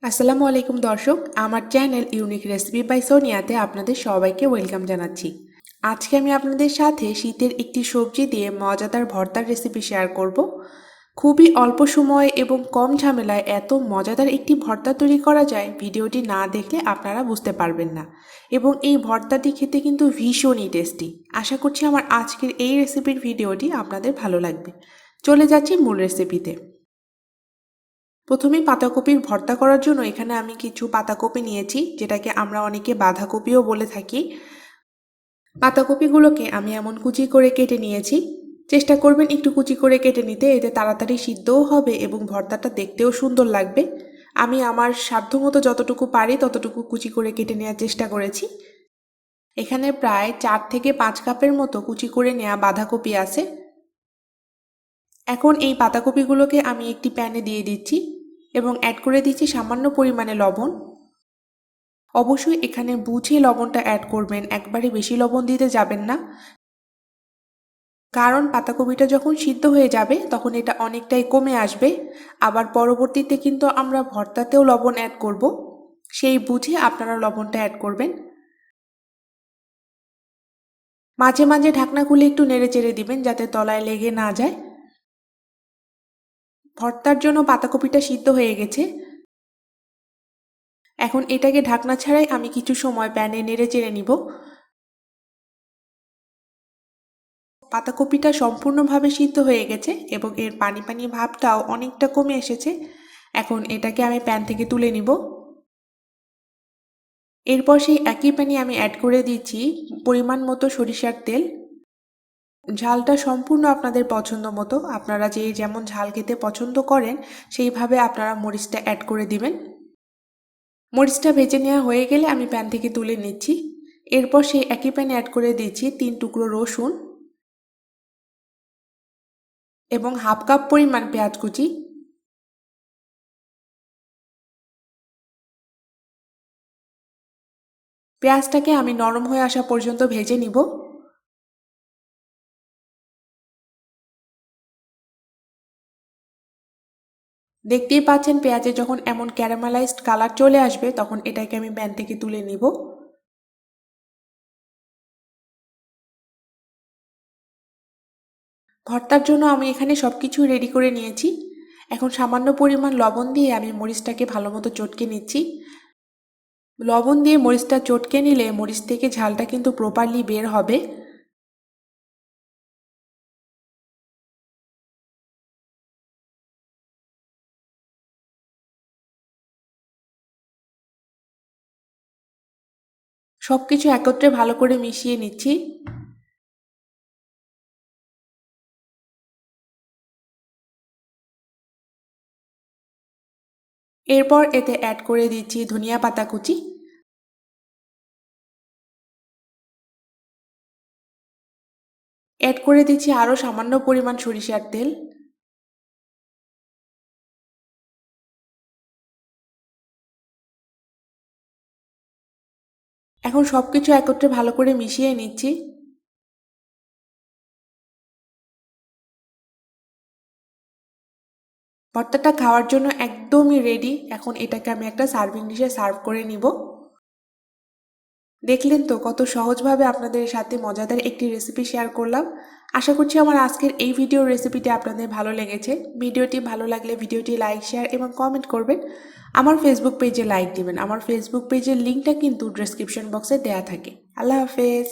আসসালামু আলাইকুম দর্শক, আমার চ্যানেল ইউনিক রেসিপি বাই সোনিয়াতে আপনাদের সবাইকে ওয়েলকাম জানাচ্ছি। আজকে আমি আপনাদের সাথে শীতের একটি সবজি দিয়ে মজাদার ভর্তার রেসিপি শেয়ার করব। খুবই অল্প সময় এবং কম ঝামেলায় এত মজাদার একটি ভর্তা তৈরি করা যায়, ভিডিওটি না দেখলে আপনারা বুঝতে পারবেন না। এবং এই ভর্তাটি খেতে কিন্তু ভীষণই টেস্টি। আশা করছি আমার আজকের এই রেসিপির ভিডিওটি আপনাদের ভালো লাগবে। চলে যাচ্ছি মূল রেসিপিতে। প্রথমেই পাতাকপির ভর্তা করার জন্য এখানে আমি কিছু পাতাকপি নিয়েছি, যেটাকে আমরা অনেকে বাঁধাকপিও বলে থাকি। পাতাকপিগুলোকে আমি এমন কুচি করে কেটে নিয়েছি। চেষ্টা করবেন একটু কুচি করে কেটে নিতে, এতে তাড়াতাড়ি সিদ্ধও হবে এবং ভর্তাটা দেখতেও সুন্দর লাগবে। আমি আমার সাধ্যমতো যতটুকু পারি ততটুকু কুচি করে কেটে নেওয়ার চেষ্টা করেছি। এখানে প্রায় 4 থেকে 5 কাপের মতো কুচি করে নেওয়া বাঁধাকপি আছে। এখন এই পাতাকপিগুলোকে আমি একটি প্যানে দিয়ে দিচ্ছি এবং অ্যাড করে দিচ্ছি সামান্য পরিমাণে লবণ। অবশ্যই এখানে বুঝে লবণটা অ্যাড করবেন, একবারে বেশি লবণ দিতে যাবেন না, কারণ পাতাকপিটা যখন সিদ্ধ হয়ে যাবে তখন এটা অনেকটাই কমে আসবে। আবার পরবর্তীতে কিন্তু আমরা ভর্তাতেও লবণ অ্যাড করব, সেই বুঝে আপনারা লবণটা অ্যাড করবেন। মাঝে মাঝে ঢাকনা খুলে একটু নেড়ে চেড়ে দিবেন যাতে তলায় লেগে না যায়। ভর্তার জন্য পাতাকপিটা সিদ্ধ হয়ে গেছে। এখন এটাকে ঢাকনা ছাড়াই আমি কিছু সময় প্যানে নেড়ে চেড়ে নিব। পাতাকপিটা সম্পূর্ণভাবে সিদ্ধ হয়ে গেছে এবং এর পানি পানি ভাবটাও অনেকটা কমে এসেছে। এখন এটাকে আমি প্যান থেকে তুলে নিব। এরপর সেই একই প্যানে আমি অ্যাড করে দিচ্ছি পরিমাণ মতো সরিষার তেল। ঝালটা সম্পূর্ণ আপনাদের পছন্দ মতো, আপনারা যে যেমন ঝাল খেতে পছন্দ করেন সেইভাবে আপনারা মরিচটা অ্যাড করে দিবেন। মরিচটা ভেজে নেওয়া হয়ে গেলে আমি প্যান থেকে তুলে নিচ্ছি। এরপর সেই একই প্যানে অ্যাড করে দিচ্ছি 3 টুকরো রসুন এবং হাফ কাপ পরিমাণ পেঁয়াজ কুচি। পেঁয়াজটাকে আমি নরম হয়ে আসা পর্যন্ত ভেজে নিব। দেখতেই পাচ্ছেন পেঁয়াজে যখন এমন ক্যারামেলাইজড কালার চলে আসবে তখন এটাকে আমি প্যান থেকে তুলে নিব। ভর্তার জন্য আমি এখানে সবকিছু রেডি করে নিয়েছি। এখন সামান্য পরিমাণ লবণ দিয়ে আমি মরিচটাকে ভালো মতো চটকে নিচ্ছি। লবণ দিয়ে মরিচটা চটকে নিলে মরিচ থেকে ঝালটা কিন্তু প্রপারলি বের হবে। সবকিছু একত্রে ভালো করে মিশিয়ে নিচ্ছি। এরপর এতে অ্যাড করে দিচ্ছি ধনিয়া পাতা কুচি। অ্যাড করে দিচ্ছি আরও সামান্য পরিমাণ সরিষার তেল। এখন সবকিছু একত্রে ভালো করে মিশিয়ে নিচ্ছি। ভর্তাটা খাওয়ার জন্য একদমই রেডি। এখন এটাকে আমি একটা সার্ভিং ডিশে সার্ভ করে নিব। দেখলেন তো কত সহজভাবে আপনাদের সাথে মজাদার একটি রেসিপি শেয়ার করলাম। আশা করছি আমার আজকের এই ভিডিওর রেসিপিটি আপনাদের ভালো লেগেছে। ভিডিওটি ভালো লাগলে ভিডিওটি লাইক, শেয়ার এবং কমেন্ট করবেন। আমার ফেসবুক পেজে লাইক দিবেন। আমার ফেসবুক পেজের লিঙ্কটা কিন্তু ডেসক্রিপশন বক্সে দেয়া থাকে। আল্লাহ হাফেজ।